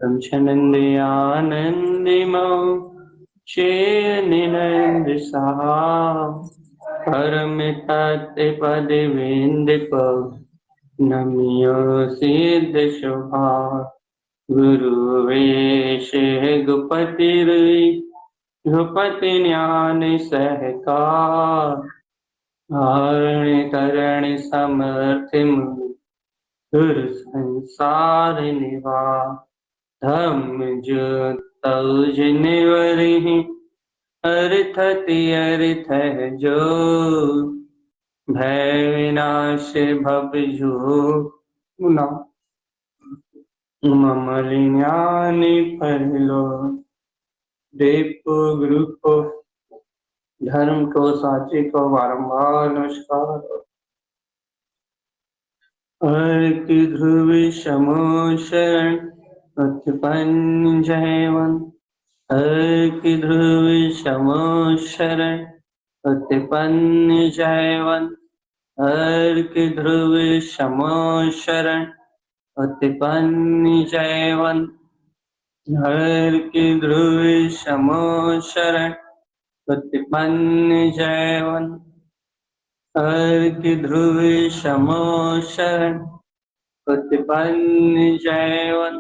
ब्रह्मचनन्द्रियानन्दिमौ शेयनिनन्द सहा परमितत्पदिविन्दिप नमियो सिद्ध शोभा गुरुवेश गुपति भूपति ज्ञान सहकार हरण करण समर्थ सुर संसार निवार धम्म ज्योत जिनवरि अर्थति अर्थ जो भय विनाश भव जो ममल ज्ञान फैलो देव गुरु को धर्म को साचे को बारंबार नमस्कार। अर्क ध्रुव शमो शरण उत्पन्न जयवन अर्क ध्रुव शमो शरण उत्पन्न जयवन अर्क ध्रुव शमो शरण उत्पन्न जयवन अर्क ध्रुव शमो शरण उत्पन्न जयवन अर्क ध्रुव शमो शरण उत्पन्न जयवन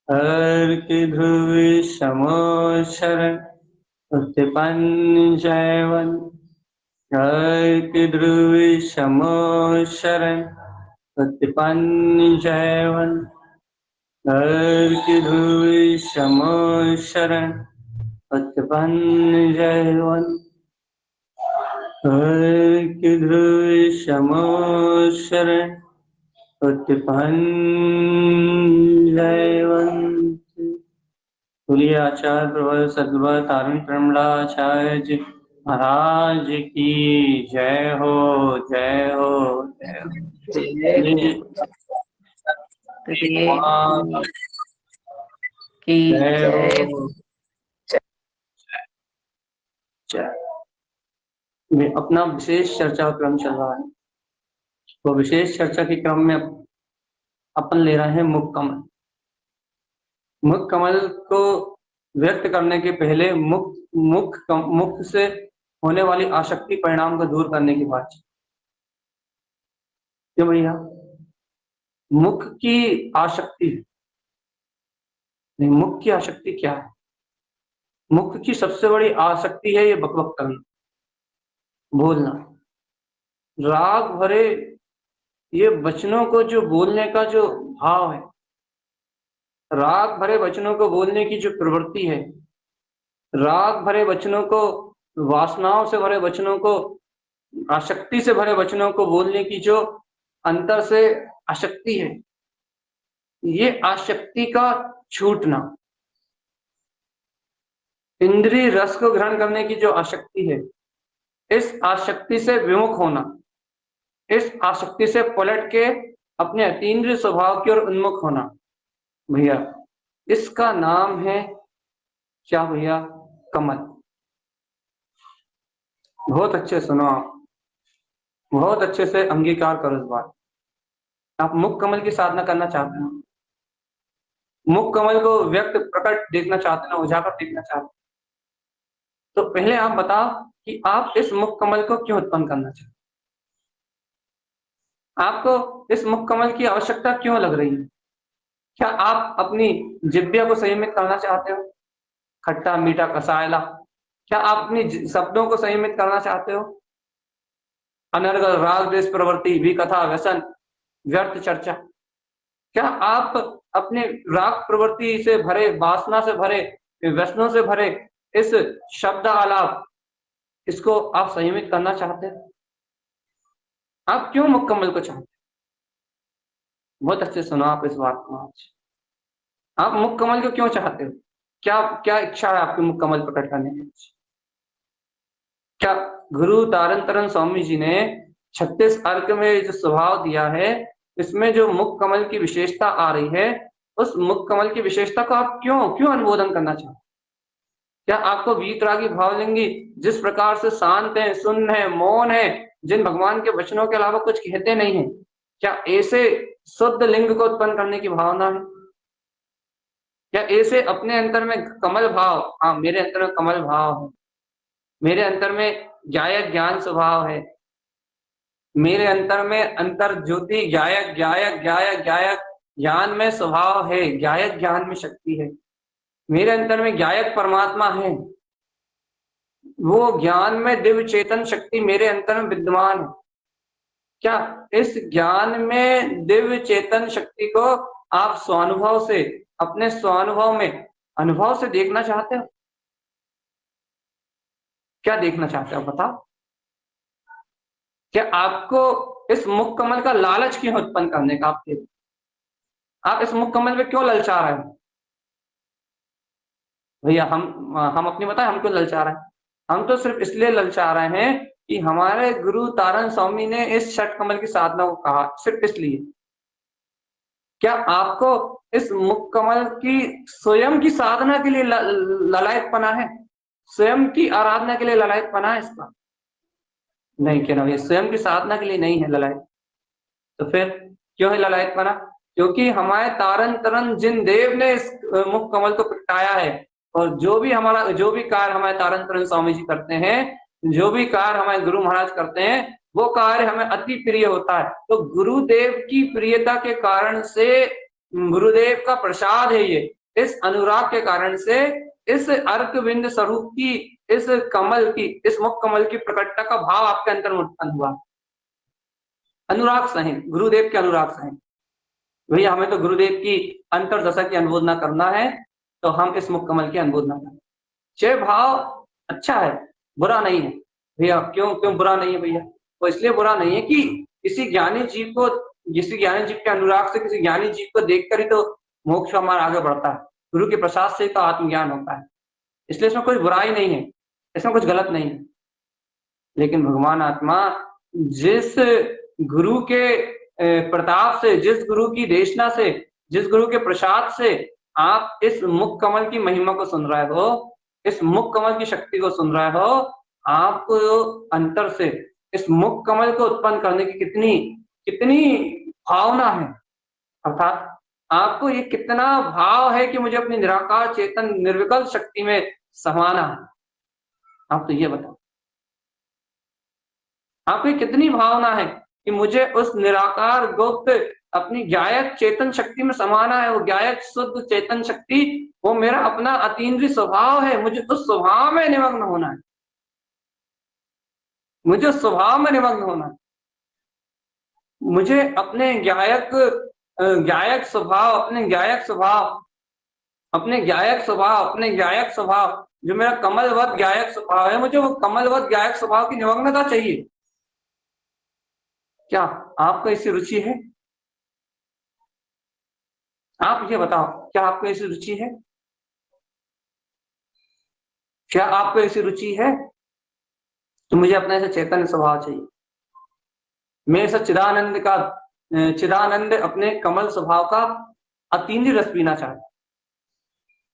अर्क ध्रुव शमो शरण उत्पन्न जयवन अर्क ध्रुव शमो शरण उत्पन्न जयवन अर्क ध्रुव शमो शरण उत्पन्न जयवन अर्क ध्रुव शमो शरण उत्पन्न जयवन। बोलिए आचार्य प्रवर सद्गुरु तारण प्रमलाचार्य जी महाराज की जय हो जय हो जय हो। जय हो। अपना विशेष चर्चा क्रम चल रहा है, तो विशेष चर्चा के क्रम में अपन ले रहे हैं मुख कमल। मुख कमल को व्यक्त करने के पहले मुख से होने वाली आसक्ति परिणाम को दूर करने की बात। क्यों भैया? मुख की आसक्ति नहीं, मुख की आसक्ति क्या है? मुख की सबसे बड़ी आसक्ति है ये बकबक करना, बोलना, राग भरे ये वचनों को जो बोलने का जो भाव है, राग भरे वचनों को बोलने की जो प्रवृत्ति है, राग भरे वचनों को, वासनाओं से भरे वचनों को, आसक्ति से भरे वचनों को बोलने की जो अंतर से आसक्ति है, ये आसक्ति का छूटना, इंद्रिय रस को ग्रहण करने की जो आसक्ति है, इस आसक्ति से विमुख होना, इस आसक्ति से पलट के अपने अतीन्द्रिय स्वभाव की ओर उन्मुख होना, भैया इसका नाम है क्या भैया? कमल। बहुत अच्छे सुनो, आप बहुत अच्छे से अंगीकार करो इस बात। आप मुख कमल की साधना करना चाहते हो, मुख कमल को व्यक्त प्रकट देखना चाहते हो, उजागर देखना चाहते हो, तो पहले आप बताओ कि आप इस मुख कमल को क्यों उत्पन्न करना चाहते हो? आपको इस मुख कमल की आवश्यकता क्यों लग रही है? क्या आप अपनी जिह्वा को संयमित करना चाहते हो? खट्टा मीठा कसायला, क्या आप अपनी शब्दों को संयमित करना चाहते हो? अनर्गल राग द्वेष प्रवृत्ति, विकथा व्यसन, व्यर्थ चर्चा, क्या आप अपने राग प्रवृत्ति से भरे, वासना से भरे, व्यसनों से भरे इस शब्द आलाप, इसको आप संयमित करना चाहते हैं? आप क्यों मुख कमल को चाहते हैं? बहुत अच्छे सुनो आप इस बात को। आज आप मुख कमल को क्यों चाहते हो? क्या क्या इच्छा है आपकी मुख कमल प्रकट करने की? क्या गुरु तारण तरण स्वामी जी ने 36 अर्क में जो स्वभाव दिया है, इसमें जो मुख कमल की विशेषता आ रही है, उस मुख कमल की विशेषता को आप क्यों अनुमोदन करना चाहते? क्या आपको वीतरागी भावलिंगी जिस प्रकार से शांत है, सुन्न है, मौन है, जिन भगवान के वचनों के अलावा कुछ कहते नहीं है, क्या ऐसे शुद्ध लिंग को उत्पन्न करने की भावना है? क्या ऐसे अपने अंतर में कमल भाव, हाँ मेरे अंतर में कमल भाव है, मेरे अंतर में गायक ज्ञान स्वभाव है, मेरे अंतर में अंतर ज्योति गायक गायक गायक गायक ज्ञान में स्वभाव है, गायक ज्ञान में शक्ति है, मेरे अंतर में गायक परमात्मा है, वो ज्ञान में दिव्य चेतन शक्ति मेरे अंतर में विद्यमान है। क्या इस ज्ञान में दिव्य चेतन शक्ति को आप स्वानुभव से, अपने स्वानुभव में अनुभव से देखना चाहते हो? क्या देखना चाहते हो बताओ? क्या आपको इस मुख कमल का लालच क्यों उत्पन्न करने का? आप इस मुख कमल में क्यों ललचा रहे हो भैया? हम अपनी बताएं, हम क्यों ललचा रहे हैं? हम तो सिर्फ इसलिए ललचा रहे हैं कि हमारे गुरु तारण स्वामी ने इस षट कमल की साधना को कहा, सिर्फ इसलिए। क्या आपको इस मुख कमल की स्वयं की साधना के लिए ललायत पना है? स्वयं की आराधना के लिए ललायत पना है इसका? नहीं, क्या ना, ये स्वयं की साधना के लिए नहीं है ललायत। तो फिर क्यों है ललायत पना? क्योंकि हमारे तारण तरन जिन देव ने इस मुख कमल को प्रगटाया है, और जो भी कार्य हमारे तारण तरन स्वामी जी करते हैं, जो भी कार्य हमारे गुरु महाराज करते हैं, वो कार्य हमें अति प्रिय होता है। तो गुरुदेव की प्रियता के कारण से, गुरुदेव का प्रसाद है ये, इस अनुराग के कारण से इस अर्कविंद स्वरूप की, इस कमल की, इस मुख कमल की प्रकटता का भाव आपके अंतर में उत्पन्न हुआ। अनुराग सहित, गुरुदेव के अनुराग सहित। भैया हमें तो गुरुदेव की अंतरदशा की अनुमोदना करना है, तो हम इस मुख कमल की अनुमोदना करें। जय भाव अच्छा है, बुरा नहीं है भैया। क्यों क्यों बुरा नहीं है भैया? तो इसलिए बुरा नहीं है कि किसी ज्ञानी जीव को, किसी ज्ञानी जीव के अनुराग से, किसी ज्ञानी जीव को देखकर ही तो मोक्ष हमारा आगे बढ़ता है। गुरु के प्रसाद से तो आत्मज्ञान होता है, इसलिए इसमें कोई बुराई नहीं है, इसमें कुछ गलत नहीं है। लेकिन भगवान आत्मा जिस गुरु के प्रताप से, जिस गुरु की देशना से, जिस गुरु के प्रसाद से आप इस मुख कमल की महिमा को सुन रहे हो, इस मुख कमल की शक्ति को सुन रहे हो, आपको अंतर से इस मुख कमल को उत्पन्न करने की कितनी कितनी भावना है, अर्थात आपको ये कितना भाव है कि मुझे अपनी निराकार चेतन निर्विकल्प शक्ति में समाना है। आप तो ये बताओ, आपकी कितनी भावना है कि मुझे उस निराकार गुप्त अपनी गायक चेतन शक्ति में समाना है। वो गायक शुद्ध चेतन शक्ति, वो मेरा अपना अतीन्द्रिय स्वभाव है, मुझे उस स्वभाव में निमग्न होना है, मुझे उस स्वभाव में निमग्न होना है। मुझे अपने गायक स्वभाव, अपने गायक स्वभाव जो मेरा कमलवत गायक स्वभाव है, मुझे वो कमलवत गायक स्वभाव की निमग्नता चाहिए। क्या आपको इससे रुचि है? आप ये बताओ, क्या आपको ऐसी रुचि है? क्या आपको ऐसी रुचि है? तो मुझे अपने से चैतन्य स्वभाव चाहिए, मेरे से चिदानंद अपने कमल स्वभाव का अतीन्द्रिय रस पीना चाहते।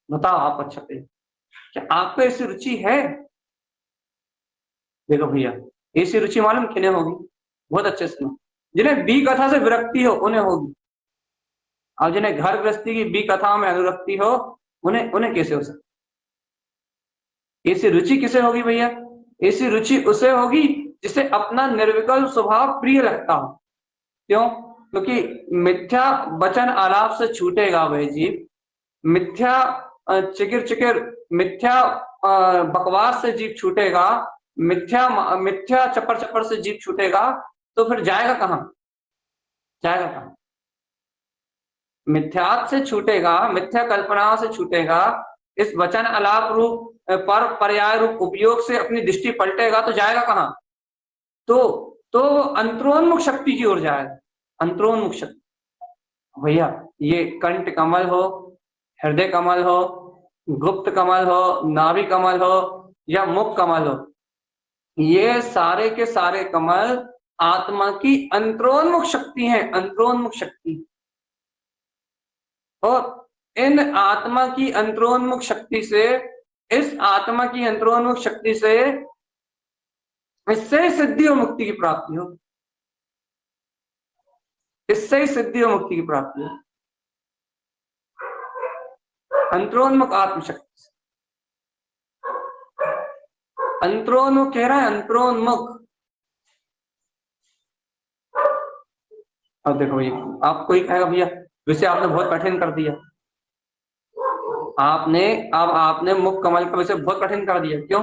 बताओ आप, अच्छा पे क्या आपको ऐसी रुचि है? देखो भैया, ऐसी रुचि मालूम किन्हें होगी? बहुत अच्छे से सुनो, जिन्हें बी कथा से विरक्ति हो उन्हें होगी, और जिन्हें घर गृहस्थी की बी कथा में अनुरक्ति हो उन्हें कैसे हो सकती? ऐसी रुचि किसे होगी भैया? ऐसी रुचि उसे होगी जिसे अपना निर्विकल्प स्वभाव प्रिय लगता हो। क्यों? क्योंकि मिथ्या वचन आलाप से छूटेगा वह जीव, मिथ्या मिथ्या बकवास से जीव छूटेगा, मिथ्या चपर चपर से जीव छूटेगा, तो फिर जाएगा कहाँ? मिथ्यात से छूटेगा, मिथ्या कल्पनाओं से छूटेगा, इस वचन आलाप रूप पर पर्याय रूप उपयोग से अपनी दृष्टि पलटेगा, तो जाएगा कहाँ? तो अंतरोन्मुख शक्ति की ओर जाएगा, अंतरोन्मुख शक्ति। भैया ये कंठ कमल हो, हृदय कमल हो, गुप्त कमल हो, नाभि कमल हो या मुख कमल हो, ये सारे के सारे कमल आत्मा की अंतरोन्मुख शक्ति है, अंतरोन्मुख शक्ति। और इन आत्मा की अंतरोन्मुख शक्ति से, इस आत्मा की अंतरोन्मुख शक्ति से, इससे सिद्धि और मुक्ति की प्राप्ति हो, इससे ही सिद्धि और मुक्ति की प्राप्ति हो। अंतरोन्मुख आत्मशक्ति, अंतरोन्मुख कह रहा है, अंतरोन्मुख। अब देखो भैया, आपको ही कहेगा भैया विषय आपने बहुत कठिन कर दिया, आपने मुख कमल का विषय बहुत कठिन कर दिया। क्यों?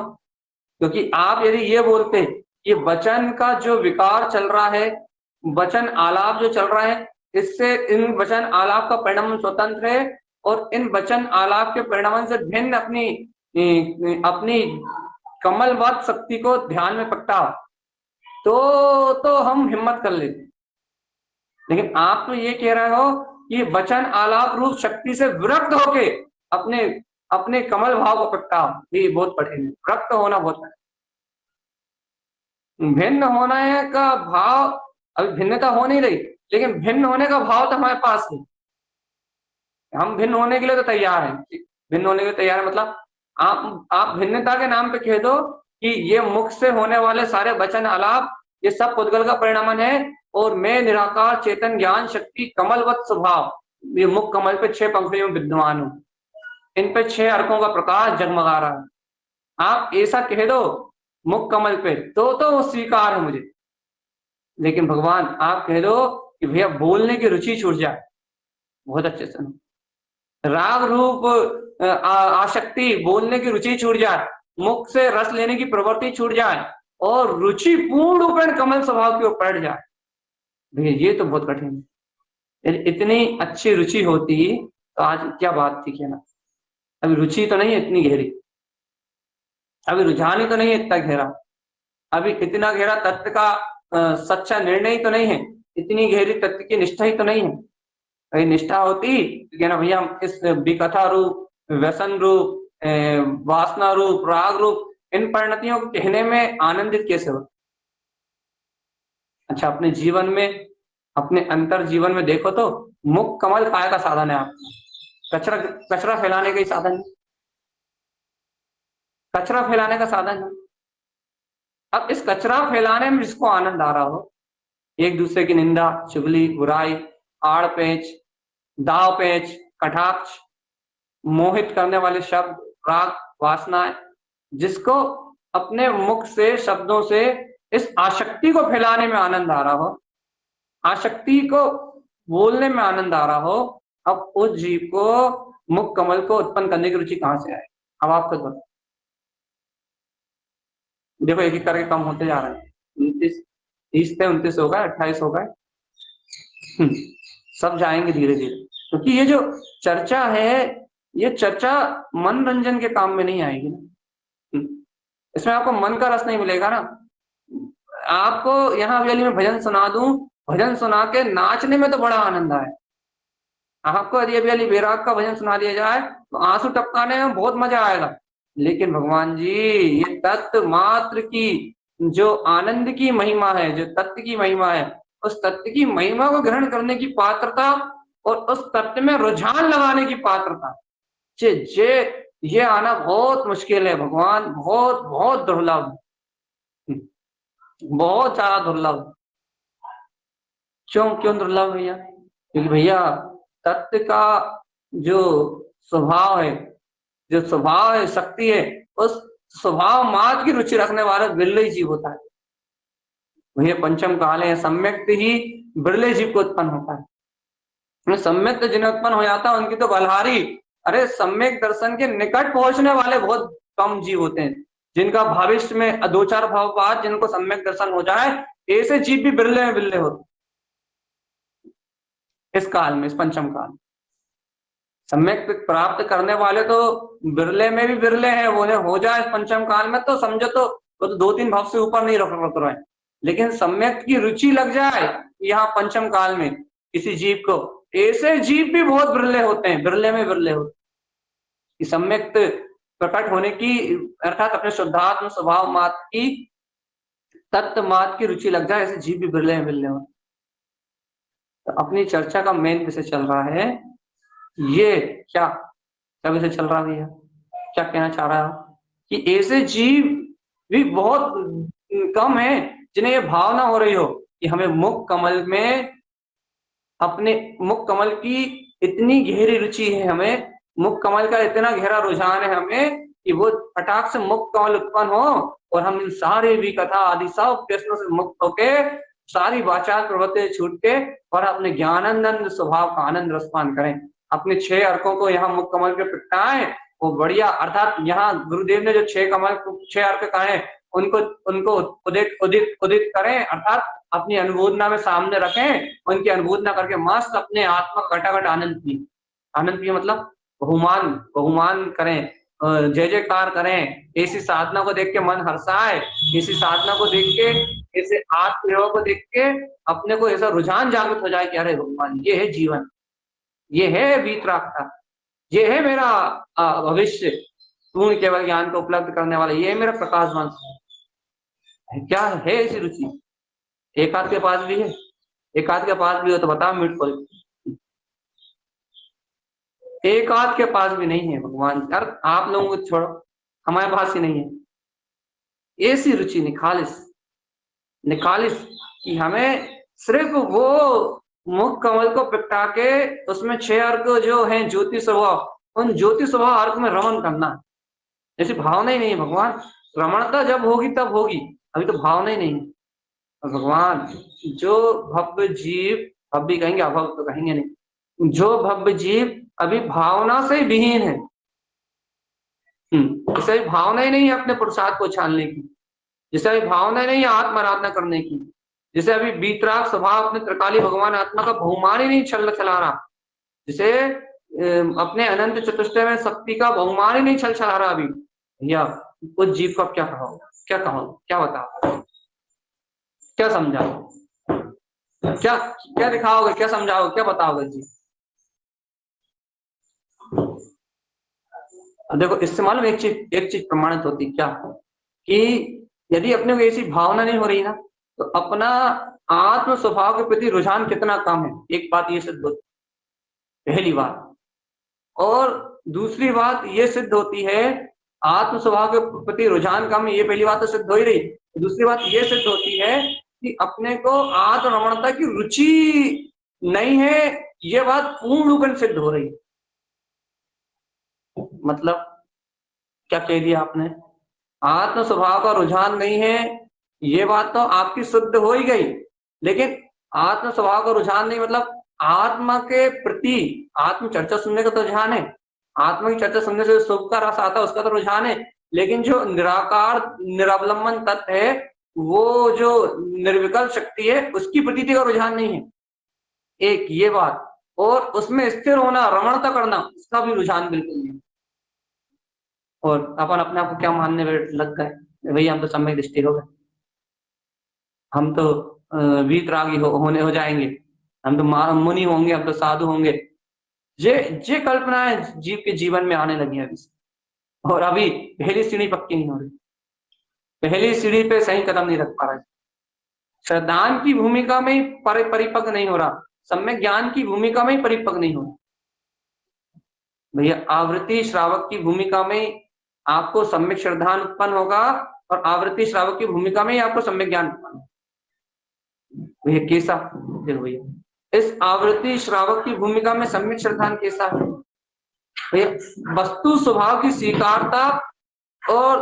क्योंकि आप यदि ये बोलते कि वचन का जो विकार चल रहा है, वचन आलाप जो चल रहा है, इससे इन वचन आलाप का परिणाम स्वतंत्र है और इन वचन आलाप के परिणाम से भिन्न अपनी कमलवत शक्ति को ध्यान में प्रगटा, तो हम हिम्मत कर लेते। लेकिन आप तो ये कह रहे हो कि वचन आलाप रूप शक्ति से विरक्त होके अपने कमल भाव को प्रगटा, ये बहुत कठिन है। विरक्त होना बहुत कठिन। भिन्न होने का भाव, अभी भिन्नता हो नहीं रही, लेकिन भिन्न होने का भाव तो हमारे पास है। हम भिन्न होने के लिए तो तैयार हैं, भिन्न होने के लिए तैयार है। मतलब आप भिन्नता के नाम पे कह दो कि ये मुख से होने वाले सारे वचन आलाप ये सब पुद्गल का परिणाम है और मैं निराकार चेतन ज्ञान शक्ति कमलवत स्वभाव, ये मुख कमल पे 6 पंखुड़ियों में विद्यमान हूं, इन पे 6 अर्कों का प्रकाश जगमगा रहा है। आप ऐसा कह दो मुख कमल पे तो वो स्वीकार है मुझे। लेकिन भगवान आप कह दो कि भैया बोलने की रुचि छूट जाए, बहुत अच्छे से राग रूप आसक्ति, बोलने की रुचि छूट जाए, मुख से रस लेने की प्रवृत्ति छूट जाए और रुचि पूर्ण रूपेण कमल स्वभाव की ओर पलट जाए, भैया ये तो बहुत कठिन है। इतनी अच्छी रुचि होती तो आज क्या बात थी कहना। अभी रुचि तो नहीं है इतनी गहरी, अभी रुझान ही तो नहीं है इतना गहरा, अभी इतना गहरा तत्व का सच्चा निर्णय तो नहीं है, इतनी गहरी तत्व की निष्ठा ही तो नहीं है। अगर निष्ठा होती तो कहना भैया हम इस विकथा रूप, व्यसन रूप, वासना रूप, राग रूप, इन परिणतियों को कहने में आनंदित कैसे हो। अच्छा, अपने जीवन में, अपने अंतर जीवन में देखो तो मुख कमल काय का साधन है, आपका कचरा फैलाने का ही साधन है, कचरा फैलाने का साधन है। अब इस कचरा फैलाने में जिसको आनंद आ रहा हो, एक दूसरे की निंदा, चुगली, बुराई, आड़ पेच, दाव पेच, कटाक्ष, मोहित करने वाले शब्द, राग, वासनाएं, जिसको अपने मुख से, शब्दों से इस आसक्ति को फैलाने में आनंद आ रहा हो, आसक्ति को बोलने में आनंद आ रहा हो, अब उस जीव को मुख कमल को उत्पन्न करने की रुचि कहां से आए। अब आप खुद बताओ। देखो एक एक करके कम होते जा रहे हैं, 29, 30 थे, 29 हो गए, 28 हो गए, सब जाएंगे धीरे धीरे। क्योंकि ये जो चर्चा है, ये चर्चा मनोरंजन के काम में नहीं आएगी ना, इसमें आपको मन का रस नहीं मिलेगा ना। आपको यहाँ अभी मैं भजन सुना दूं, भजन सुना के नाचने में तो बड़ा आनंद आए, आपको यदि अभी बैराग का भजन सुना दिया जाए तो आंसू टपकाने में बहुत मजा आएगा। लेकिन भगवान जी, ये तत्व मात्र की जो आनंद की महिमा है, जो तत्व की महिमा है, उस तत्व की महिमा को ग्रहण करने की पात्रता और उस तत्व में रुझान लगाने की पात्रता, ये आना बहुत मुश्किल है भगवान, बहुत बहुत दुर्लभ, बहुत ज्यादा दुर्लभ। क्यों दुर्लभ भैया? क्योंकि भैया तत्व का जो स्वभाव है, जो स्वभाव है, शक्ति है, उस स्वभाव मात्र की रुचि रखने वाला बिरले जीव होता है। भैया पंचम काल है, सम्यक ही बिरले जीव को उत्पन्न होता है। सम्यक जिन्हें उत्पन्न हो जाता है उनकी तो बलहारी, अरे सम्यक दर्शन के निकट पहुंचने वाले बहुत कम जीव होते हैं, जिनका भविष्य में 2-4 भाव बाद जिनको सम्यक दर्शन हो जाए, ऐसे जीव भी बिरले में बिरले होते इस काल में, इस पंचम काल। सम्यक प्राप्त करने वाले तो बिरले में भी बिरले हैं, वो हो जाए इस पंचम काल में तो समझो तो वो तो 2-3 भाव से ऊपर नहीं रख रहे। लेकिन सम्यक की रुचि लग जाए यहाँ पंचम काल में किसी जीव को, ऐसे जीव भी बहुत बिरले होते हैं, बिरले में बिरले होते हैं। सम्यक प्रकट होने की अर्थात अपने शुद्धात्म स्वभाव मात्र की, तत्व मात्र की रुचि लग जाए, ऐसे जीव भी बिरले में बिरले होते। तो अपनी चर्चा का मेन विषय चल रहा है ये, क्या विषय चल रहा है, क्या कहना चाह रहा है कि ऐसे जीव भी बहुत कम है जिन्हें ये भावना हो रही हो कि हमें मुख कमल में, अपने मुख कमल की इतनी गहरी रुचि है, हमें मुख कमल का इतना गहरा रुझान है हमें कि वो फटाक से मुख कमल उत्पन्न हो और हम इन सारे भी कथा आदि सब प्रश्नों से मुक्त होके सारी वाचा प्रवृत्ति छूट के और अपने ज्ञानानंद स्वभाव का आनंद रसपान करें। अपने 6 अर्कों को यहाँ मुख कमल के प्रगटाएं, वो बढ़िया, अर्थात यहाँ गुरुदेव ने जो 6 अर्क कहे उनको उनको उदित उदित उदित करें, अर्थात अपनी अनुबोधना में सामने रखें, उनकी अनुबोधना करके मस्त अपने आत्मा का घटाघट आनंद पिए मतलब बहुमान बहुमान करें, जय जयकार करें। ऐसी साधना को देख के मन हर्षाए, ऐसी साधना को देख के, ऐसे आत्मयोग को देख के अपने को ऐसा रुझान जागृत हो जाए कि अरे भगवान ये है जीवन, ये है वीतरागता, ये है मेरा भविष्य पूर्ण केवल ज्ञान को उपलब्ध करने वाला, ये है मेरा प्रकाशवान। क्या है ऐसी रुचि? एक आध के पास भी है? एक आध के पास भी हो तो बताओ म्यूट खोल। एक आध के पास भी नहीं है भगवान, यार आप लोगों को छोड़ो, हमारे पास ही नहीं है ऐसी रुचि निखालिस कि हमें सिर्फ वो मुख कमल को प्रगटा के उसमें 6 अर्क जो है ज्योति स्वभाव, उन ज्योति स्वभाव अर्क में रमण करना। ऐसी भावना ही नहीं है भगवान। रमणता जब होगी तब होगी, अभी तो भावना ही नहीं है। और भगवान जो भव्य जीव, भव्य कहेंगे अभव तो कहेंगे नहीं, जो भव्य जीव अभी भावना से विहीन है, जैसे अभी भावना ही नहीं है अपने पुरुषार्थ को छानने की, जैसे अभी भावना ही नहीं है आत्माराधना करने की, जैसे अभी बीतराग स्वभाव अपने त्रिकाली भगवान आत्मा का बहुमान ही नहीं चला रहा, जैसे अपने अनंत चतुष्टय में शक्ति का बहुमान ही नहीं चला रहा अभी, भैया उस जीव को क्या कहो, क्या बताओ, क्या समझाओ, क्या दिखाओगे, क्या समझाओगे, क्या बताओगे जी? देखो इससे मालूम एक चीज प्रमाणित होती क्या, कि यदि अपने को ऐसी भावना नहीं हो रही ना तो अपना आत्म स्वभाव के प्रति रुझान कितना कम है, एक बात ये सिद्ध होती, पहली बात। और दूसरी बात ये सिद्ध होती है आत्म स्वभाव के प्रति रुझान कम है, ये पहली बात तो सिद्ध हो ही रही। दूसरी बात ये सिद्ध होती है कि अपने को आत्म रमणता की रुचि नहीं है, ये बात पूर्ण रूप से सिद्ध हो रही है। मतलब क्या कह दिया आपने, आत्म स्वभाव का रुझान नहीं है, ये बात तो आपकी सिद्ध हो ही गई, लेकिन आत्म स्वभाव का रुझान नहीं मतलब आत्मा के प्रति आत्म चर्चा सुनने का तो रुझान है, आत्मा की चर्चा सुनने से सुख का रस आता है उसका तो रुझान है, लेकिन जो निराकार निरावलंबन तत्व है, वो जो निर्विकल्प शक्ति है, उसकी प्रतीति का रुझान नहीं है, एक ये बात। और उसमें स्थिर होना, रमणता करना, उसका भी रुझान बिल्कुल नहीं। और अपन अपने आप को क्या मानने लग गए, भैया हम तो सम्यक दृष्टि हो गए, हम तो वीतरागी होने हो जाएंगे, हम तो मुनि होंगे, हम तो साधु होंगे। ये कल्पनाएं जीव के जीवन में आने लगी अभी, और अभी पहली सीढ़ी पक्की नहीं हो रही, पहली सीढ़ी पे सही कदम नहीं रख पा रहा, श्रद्धान की भूमिका में ही परिपक्व नहीं हो रहा, सम्यक ज्ञान की भूमिका में ही परिपक्व नहीं हो रहा। भैया आवृत्ति श्रावक की भूमिका में आपको सम्यक श्रद्धान उत्पन्न होगा, और आवृत्ति श्रावक की भूमिका में ही आपको सम्यक ज्ञान उत्पन्न होगा। भैया कैसा, देखो भैया इस आवृत्ति श्रावक की भूमिका में सम्यक श्रद्धान कैसा है, भैया वस्तु स्वभाव की स्वीकारता और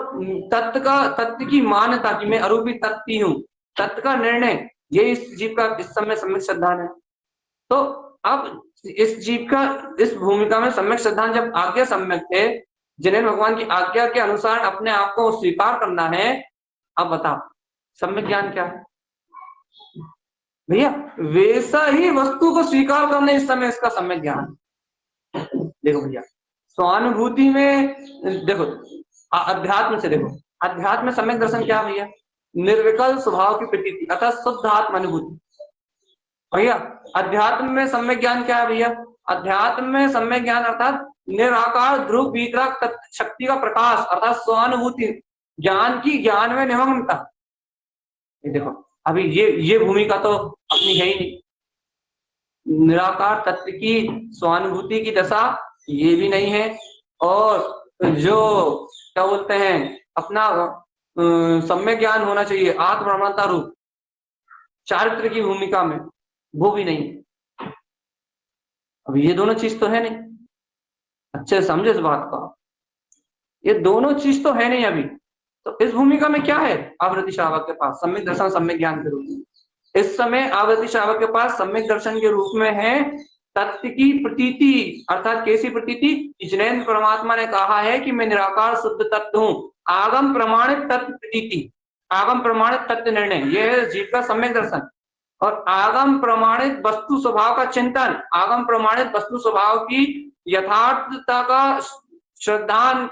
तत्व की मान्यता की मैं अरूपी तत्व हूँ, तत्व का निर्णय, ये इस जीव का इस समय सम्यक श्रद्धान है। तो अब इस जीव का इस भूमिका में सम्यक श्रद्धान जब आज्ञा सम्यक थे, जिन्हें भगवान की आज्ञा के अनुसार अपने आप को स्वीकार करना है, अब बताओ सम्यक ज्ञान क्या है भैया? वैसा ही वस्तु को स्वीकार करने इस समय इसका सम्यक ज्ञान। देखो भैया स्वानुभूति में देखो, अध्यात्म से देखो, अध्यात्म में सम्यक दर्शन क्या भैया? निर्विकल्प स्वभाव की प्रतीति अर्थात शुद्ध आत्म अनुभूति। भैया अध्यात्म में सम्यक ज्ञान क्या है भैया? अध्यात्म में सम्यक ज्ञान अर्थात निराकार ध्रुव वीतराग शक्ति का प्रकाश अर्थात स्वानुभूति, ज्ञान की ज्ञान में निमग्नता। देखो अभी ये भूमिका तो अपनी है ही नहीं, निराकार तत्व की स्वानुभूति की दशा ये भी नहीं है, और जो क्या बोलते हैं अपना सम्यक ज्ञान होना चाहिए आत्मरमणता रूप चारित्र की भूमिका में, वो भी नहीं। अब ये दोनों चीज तो है नहीं, अच्छे से समझे इस बात को। ये दोनों चीज तो है नहीं अभी। तो इस भूमिका में क्या है आवृत्ति श्रावक के पास? सम्यक दर्शन सम्यक ज्ञान के रूप में इस समय आवृत्ति श्रावक के पास सम्यक दर्शन के रूप में है तत्व की प्रतीति। अर्थात कैसी प्रतीति? जिनेन्द्र परमात्मा ने कहा है कि मैं निराकार शुद्ध तत्व हूँ। आगम प्रमाणित तत्व प्रतीति, आगम प्रमाणित तत्व निर्णय, यह है जीव का सम्यक दर्शन। और आगम प्रमाणित वस्तु स्वभाव का चिंतन, आगम प्रमाणित वस्तु स्वभाव की यथार्थता का श्रद्धान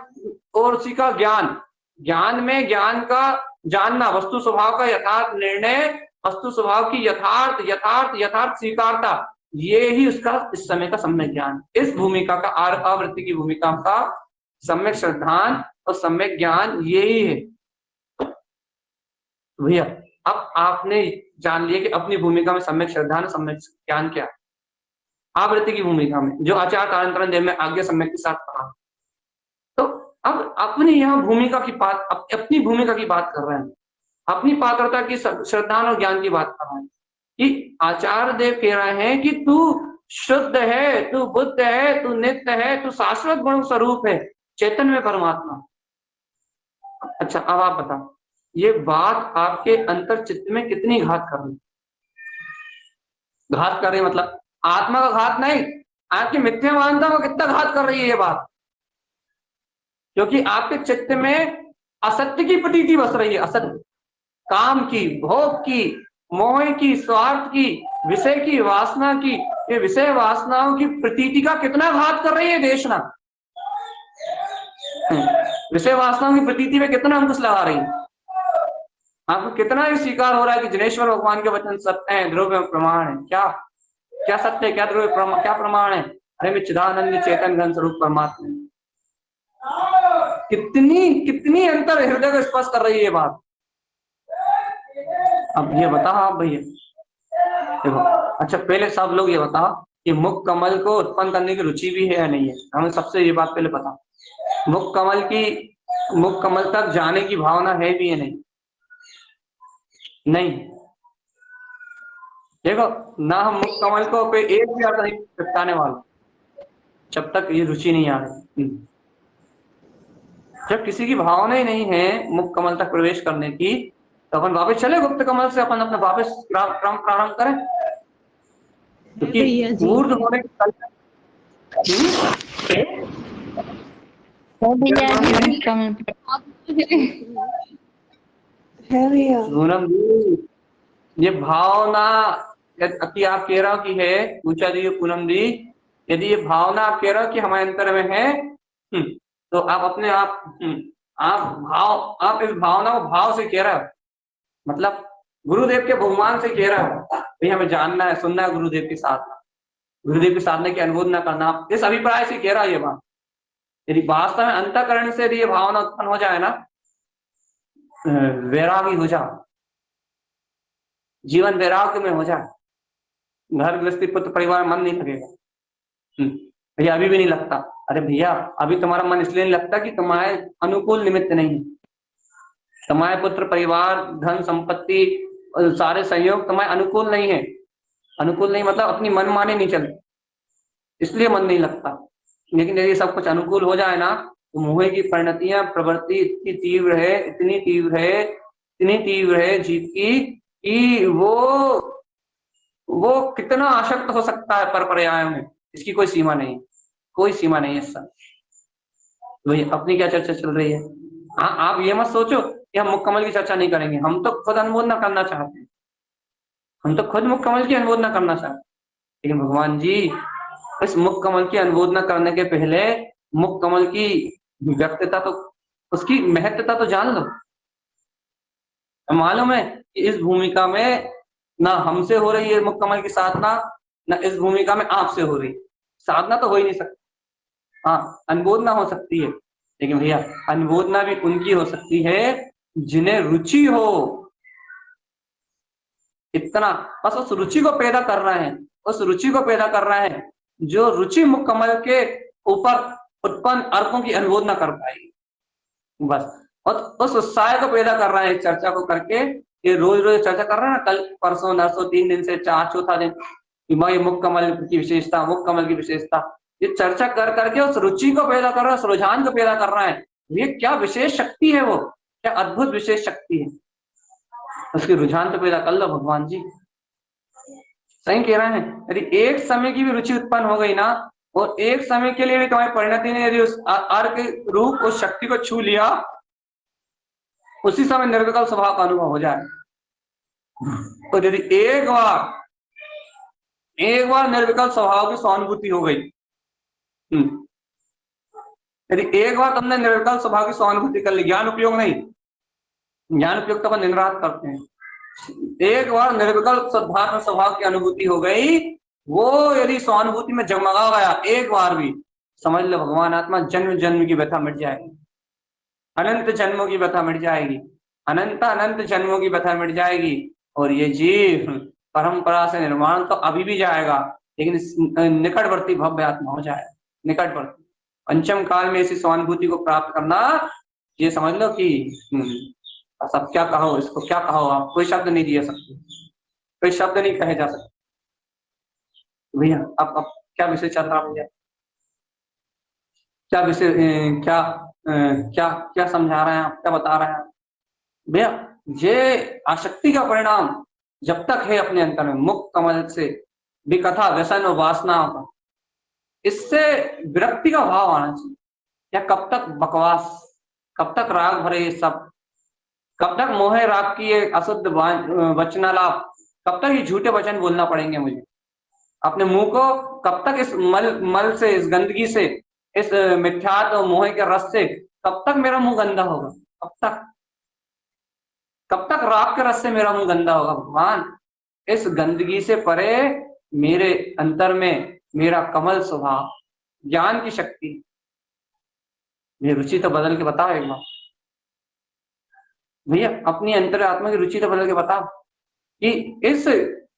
और उसी का ज्ञान, ज्ञान में ज्ञान का जानना, वस्तु स्वभाव का यथार्थ निर्णय, वस्तु स्वभाव की यथार्थ यथार्थ यथार्थ स्वीकारता, ये ही उसका इस समय का सम्यक ज्ञान। इस भूमिका का आवृत्ति की भूमिका का सम्यक श्रद्धान और सम्यक ज्ञान यही है। भैया अब आपने जान लिया कि अपनी भूमिका में सम्यक श्रद्धान सम्यक ज्ञान क्या है। आवृत्ति की भूमिका में जो आचार कालांतरण देव में आज्ञा सम्यक के साथ कहा। तो अब अपनी यहाँ भूमिका की बात, अपनी भूमिका की बात कर रहे हैं, अपनी पात्रता की श्रद्धान और ज्ञान की बात कर रहे हैं कि आचार्य देव कह रहे हैं कि तू शुद्ध है, तू बुद्ध है, तू नित्य है, तू शाश्वत गुण स्वरूप है, चैतन्य में परमात्मा। अच्छा अब आप बताओ ये बात आपके अंतर चित्त में कितनी घात कर रही? घात कर रही मतलब आत्मा का घात नहीं, आपकी मिथ्या मानता को कितना घात कर रही है ये बात। क्योंकि आपके चित्त में असत्य की प्रतीति बस रही है, असत्य, काम की, भोग की, मोह की, स्वार्थ की, विषय की, वासना की। ये विषय वासनाओं की प्रतीति का कितना घात कर रही है देशना। विषय वासनाओं की प्रतीति में कितना अंकुश लगा रही है। आपको कितना ही स्वीकार हो रहा है कि जिनेश्वर भगवान के वचन सत्य है, द्रव्य प्रमाण है। क्या क्या सत्य है, क्या द्रव्य क्या प्रमाण है? अरे मैं चिदानंद चेतन घन स्वरूप परमात्मा। कितनी कितनी अंतर हृदय को स्पर्श कर रही है ये बात। अब ये बताओ आप भैया, देखो अच्छा पहले सब लोग ये बताओ कि मुख कमल को उत्पन्न करने की रुचि भी है या नहीं है? हमें सबसे ये बात पहले पता, मुख कमल तक जाने की भावना है भी या नहीं? नहीं। देखो ना हम मुख कमल को पे एक भी अर्थ नहीं चिपकाने वाले जब तक ये रुचि नहीं आ रही। जब किसी की भावना ही नहीं है मुख कमल तक प्रवेश करने की, तो अपन वापस चले गुप्त कमल से, अपन अपना वापस क्रम प्रारंभ करें। क्योंकि ऊर्ध होने के पूनम जी ये भावना यदि आप कह रहे हो कि है, पूछा जी पूनम जी, यदि ये भावना आप कह रहे हो कि हमारे अंतर में है, तो आप अपने आप इस भावना को भाव से कह रहे हो, मतलब गुरुदेव के बहुमान से कह रहे हो भाई हमें जानना है, सुनना है गुरुदेव की साधना, गुरुदेव की साधना की अनुमोदन न करना, इस अभिप्राय से कह रहा है ये बात। यदि वास्तव में अंतःकरण से यदि ये भावना उत्पन्न हो जाए ना, वैरागी हो जाओ, जीवन वैराग्य में हो जाए, घर गृहस्थी पुत्र परिवार मन नहीं लगेगा। भैया अभी भी नहीं लगता, अरे भैया अभी तुम्हारा मन इसलिए नहीं लगता कि तुम्हारे अनुकूल निमित्त नहीं है, तुम्हारे पुत्र परिवार धन संपत्ति सारे सहयोग तुम्हारे अनुकूल नहीं है। अनुकूल नहीं मतलब अपनी मन माने नहीं चलते, इसलिए मन नहीं लगता। लेकिन यदि सब कुछ अनुकूल हो जाए ना, तो मोह की परिणतियां प्रवृत्ति इतनी तीव्र है, इतनी तीव्र है, इतनी तीव्र है जीव की कि वो कितना आसक्त हो सकता है पर पर्यायों में, इसकी कोई सीमा नहीं, कोई सीमा नहीं है इसका। वही अपनी क्या चर्चा चल रही है। हाँ आप ये मत सोचो कि हम मुख कमल की चर्चा नहीं करेंगे, हम तो खुद अनुमोदन करना चाहते हैं, हम तो खुद मुख कमल की अनुमोदन करना चाहते हैं। लेकिन भगवान जी इस मुख कमल की अनुमोदन करने के पहले मुख कमल की व्यक्तिता तो, उसकी महत्वता तो जान लो। मालूम है कि इस भूमिका में ना हमसे हो रही है मुख कमल की साधना, ना इस भूमिका में आपसे हो रही। साधना तो हो ही नहीं सकती, हाँ अनुमोदना हो सकती है, लेकिन भैया अनुमोदना भी उनकी हो सकती है जिन्हें रुचि हो। इतना बस उस रुचि को पैदा कर रहे हैं, उस रुचि को पैदा कर रहे हैं जो रुचि मुख कमल के ऊपर उत्पन्न अर्कों की अनुमोदना कर पाएगी बस। और उस उत्साह को पैदा कर रहे हैं चर्चा को करके, ये रोज रोज चर्चा कर रहे हैं ना, कल परसों नरसों 3 दिन से 4 चौथा दिन कि भाई मुख कमल की विशेषता, मुख कमल की विशेषता, ये चर्चा कर करके उस रुचि को पैदा कर रहा है, उस रुझान को पैदा कर रहा है। ये क्या विशेष शक्ति है, वो क्या अद्भुत विशेष शक्ति है। उसकी रुझान तो पैदा कर लो भगवान जी, सही कह रहे हैं। यदि एक समय की भी रुचि उत्पन्न हो गई ना, और एक समय के लिए भी तुम्हारी परिणति ने यदि उस अर्क रूप उस शक्ति को छू लिया, उसी समय निर्विकल्प स्वभाव का अनुभव हो जाए। तो यदि एक बार निर्विकल्प स्वभाव की स्वानुभूति हो गई, यदि एक बार तुमने निर्विकल्प स्वभाव की स्वानुभूति कर ली, ज्ञान उपयोग नहीं, ज्ञान उपयोग तो अपन दिन रात करते हैं, एक बार निर्विकल्प सद्भाव स्वभाव की अनुभूति हो गई, वो यदि स्वानुभूति में जगमगा गया एक बार भी, समझ लो भगवान आत्मा जन्म जन्म की व्यथा मिट जाएगी, अनंत जन्मों की व्यथा मिट जाएगी, अनंत जन्मों की व्यथा मिट जाएगी। और ये जीव परंपरा से निर्माण तो अभी भी जाएगा, लेकिन निकटवर्ती भव्य आत्मा हो जाएगा, निकटवर्ती पंचम काल में इसी स्वानुभूति को प्राप्त करना, ये समझ लो कि सब क्या कहो, इसको क्या कहो, आप कोई शब्द नहीं दिए सकते, कोई शब्द नहीं कहे जा सकते। भैया अब क्या विषय चल रहा भैया, क्या विषय, क्या क्या क्या समझा रहे हैं आप, क्या बता रहे हैं भैया। ये आसक्ति का परिणाम जब तक है अपने अंतर में, मुक्त कमल से विकथा व्यसन और वासनाओं का, इससे विरक्ति का भाव आना चाहिए। या कब तक बकवास, कब तक राग भरे ये सब, कब तक मोहे राग की ये अशुद्ध वचनालाप, कब तक ये झूठे वचन बोलना पड़ेंगे मुझे अपने मुंह को, कब तक इस मल से, इस गंदगी से, इस मिथ्यात और मोहे के रस से कब तक मेरा मुंह गंदा होगा, कब तक राग के रस से मेरा मुंह गंदा होगा। भगवान इस गंदगी से परे मेरे अंतर में मेरा कमल स्वभाव, ज्ञान की शक्ति, मेरी रुचि तो बदल के बताओ एक बार भैया, अपनी अंतर आत्मा की रुचि तो बदल के बताओ कि इस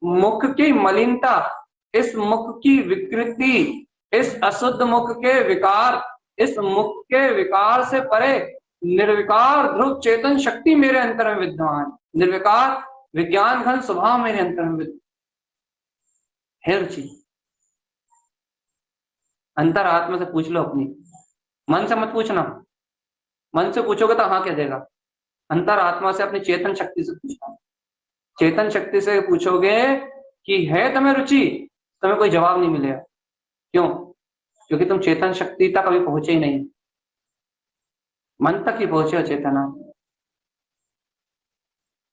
मुख की मलिनता, इस मुख की विकृति, इस अशुद्ध मुख के विकार, इस मुख के विकार से परे निर्विकार ध्रुव चेतन शक्ति मेरे अंतर में विद्यमान, निर्विकार विज्ञान घन स्वभाव मेरे अंतर में विद्यमान है। रुचि अंतर आत्मा से पूछ लो अपनी, मन से मत पूछना, मन से पूछोगे तो हाँ कह देगा, अंतर आत्मा से, अपनी चेतन शक्ति से पूछना। चेतन शक्ति से पूछोगे कि है तुम्हें रुचि, तुम्हें कोई जवाब नहीं मिलेगा। क्यों? क्योंकि तुम चेतन शक्ति तक अभी पहुंचे ही नहीं, मन तक ही पहुंचे हो चेतना।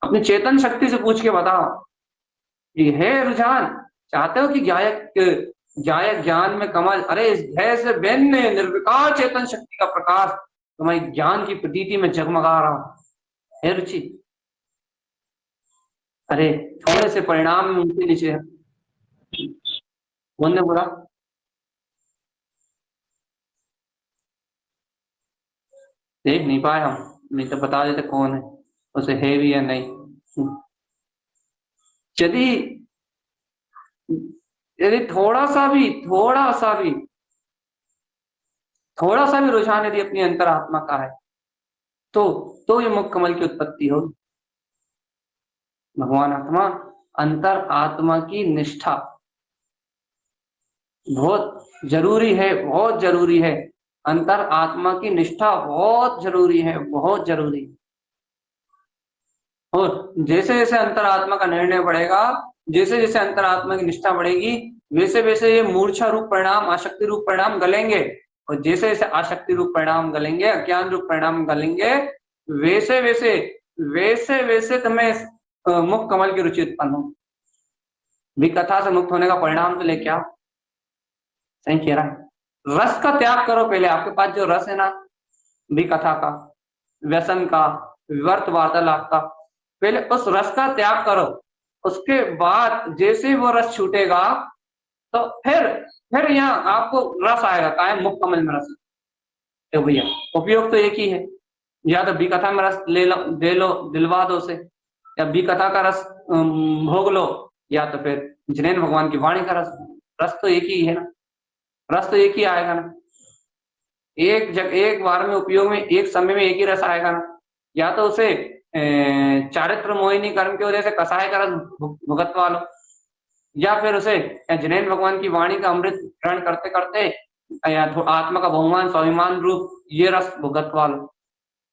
अपनी चेतन शक्ति से पूछ के बताओ कि है रुझान, चाहते हो कि गायक ज्ञान में कमल, अरे इस भय से भिन्न निर्विकार चेतन शक्ति का प्रकाश तुम्हारी ज्ञान की प्रतीति में जगमगा रहा है रुचि। अरे थोड़े से परिणाम में ऊंचे नीचे है, बोलने बुरा देख नहीं पाए हम, नहीं तो बता देते कौन है, उसे है भी या नहीं। यदि थोड़ा सा भी रुझान यदि अपनी अंतरात्मा का है तो ये मुख कमल की उत्पत्ति हो। भगवान आत्मा, अंतर आत्मा की निष्ठा बहुत जरूरी है, बहुत जरूरी है। अंतर आत्मा की निष्ठा बहुत जरूरी है, बहुत जरूरी। और जैसे जैसे अंतर आत्मा का निर्णय बढ़ेगा, जैसे जैसे अंतर आत्मा की निष्ठा बढ़ेगी, वैसे वैसे ये मूर्छा रूप परिणाम, आसक्ति रूप परिणाम गलेंगे। और जैसे जैसे आसक्ति रूप परिणाम गलेंगे, अज्ञान रूप परिणाम गलेंगे, वैसे वैसे तुम्हें मुक्त कमल की रुचि उत्पन्न हो। विकथा से मुक्त होने का परिणाम तो लेके आओ, सही कह रहा है। रस का त्याग करो पहले, आपके पास जो रस है ना, विकथा का, व्यसन का, व्यर्थ वार्तालाप का, पहले उस रस का त्याग करो। उसके बाद जैसे वो रस छूटेगा तो फिर यहाँ आपको रस आएगा, कायम मुक्त कमल में रस। तो भैया उपयोग तो एक ही है, या तो विकथा में रस ले लो, दे लो, दिलवा दो उसे, या विकथा का रस भोग लो, या तो फिर जिनेन्द्र भगवान की वाणी का रस तो एक ही है ना, रस तो एक ही आएगा ना। एक बार में उपयोग में, एक समय में एक ही रस आएगा ना। या तो उसे चारित्र मोहिनी कर्म की वजह से कसाय का रस भुगतवा लो, या फिर उसे जिनेन्द्र भगवान की वाणी का अमृत ग्रहण करते करते या आत्मा का बहुमान स्वाभिमान रूप ये रस भुगतवा लो,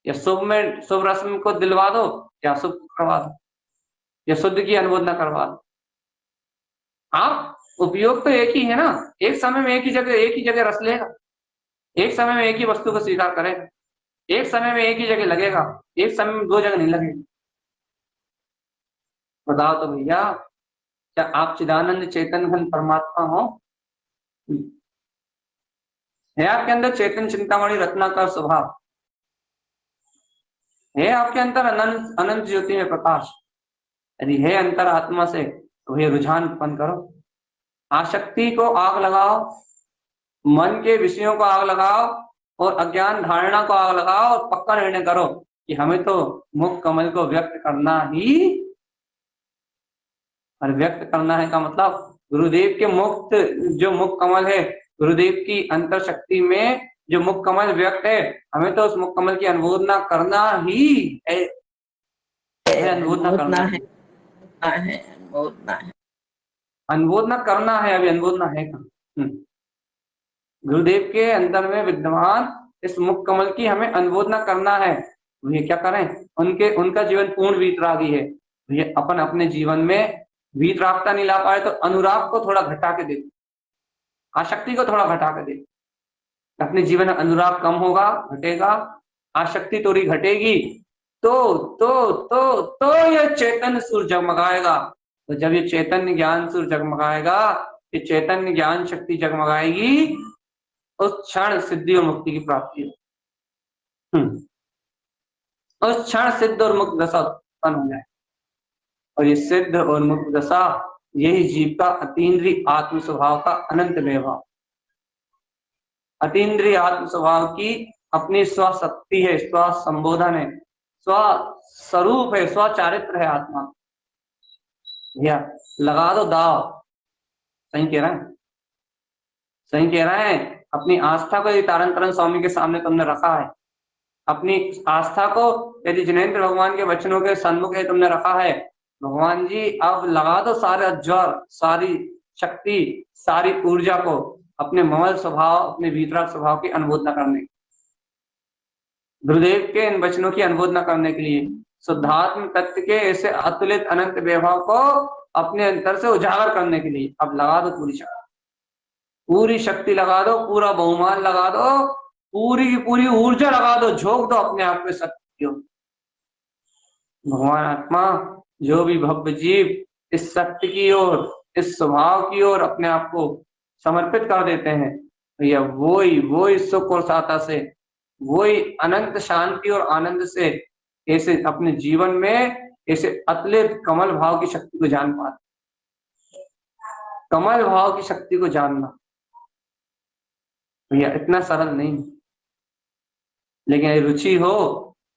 या शुभ रस को दिलवा दो, या शुभ करवा दो, या शुद्ध की अनुमोदना करवा दो। आप उपयोग तो एक ही है ना, एक समय में एक ही जगह रस लेगा, एक समय में एक ही वस्तु को स्वीकार करेगा, एक समय में एक ही जगह लगेगा, एक समय में दो जगह नहीं लगेगा। बताओ तो भैया, क्या आप चिदानंद चेतन घन परमात्मा हो? है आपके अंदर चेतन चिंतामणि रत्नाकर स्वभाव? है आपके अंदर अनंत अनंत ज्योति में प्रकाश? यदि है अंतर आत्मा से, तो ये रुझान उत्पन्न करो, आसक्ति को आग लगाओ, मन के विषयों को आग लगाओ, और अज्ञान धारणा को आग लगाओ, और पक्का निर्णय करो कि हमें तो मुख कमल को व्यक्त करना ही, और व्यक्त करना है का मतलब गुरुदेव के मुक्त जो मुख कमल है, गुरुदेव की अंतर शक्ति में जो मुख कमल व्यक्त है, हमें तो उस मुख कमल की अनुमोदना करना ही है, अनुमोदना करना है, अनुमोदना करना है, अभी अनुमोदना है का गुरुदेव के अंदर में विद्यमान इस मुख कमल की हमें अनुमोदना करना है। ये क्या करें, उनका जीवन पूर्ण वीतरागी है, ये अपन अपने जीवन में वीतरागता नहीं ला पाए तो अनुराग को थोड़ा घटा के देखो, आसक्ति को थोड़ा घटा के देखो, अपने जीवन में अनुराग कम होगा, घटेगा, आसक्ति थोड़ी घटेगी, तो ये चैतन्य सूर्य जगमगाएगा। तो जब ये चैतन्य ज्ञान सूर्य जगमगाएगा, ये चैतन्य ज्ञान शक्ति जगमगाएगी, उस क्षण सिद्धि और मुक्ति की प्राप्ति है। उस क्षण सिद्ध और मुक्त दशा उत्पन्न हो जाए, और ये सिद्ध और मुक्त दशा यही जीव का अतीन्द्रिय आत्म स्वभाव का अनंत वैभव, अतीन्द्रिय आत्म स्वभाव की अपनी स्वशक्ति है, स्व संबोधन है, स्व स्वरूप है, स्व चारित्र है आत्मा। भैया लगा दो दाव, सही कह रहा है, सही कह रहा है। अपनी आस्था को यदि तारण तारण स्वामी के सामने तुमने रखा है, अपनी आस्था को यदि जिनेंद्र भगवान के वचनों के सन्मुख तुमने रखा है, भगवान जी अब लगा दो सारा ज्वर, सारी शक्ति, सारी ऊर्जा को अपने ममल स्वभाव, अपने वीतराग स्वभाव की अनुमोदना करने, गुरुदेव के इन वचनों की अनुमोदना करने के लिए, शुद्धात्म तत्व के ऐसे अतुलित अनंत वैभव को अपने अंतर से उजागर करने के लिए अब लगा दो पूरी शक्ति, पूरी शक्ति लगा दो, पूरा बहुमान लगा दो, पूरी की पूरी ऊर्जा लगा दो, झोंक दो अपने आप पे सत्य। भगवान आत्मा जो भी भव्य जीव इस सत्य की ओर, इस स्वभाव की ओर अपने आप को समर्पित कर देते हैं, भैया वही सुख और साता से, वही अनंत शांति और आनंद से ऐसे अपने जीवन में ऐसे अतुलित कमल भाव की शक्ति को जान पाते। कमल भाव की शक्ति को जानना भैया इतना सरल नहीं, लेकिन रुचि हो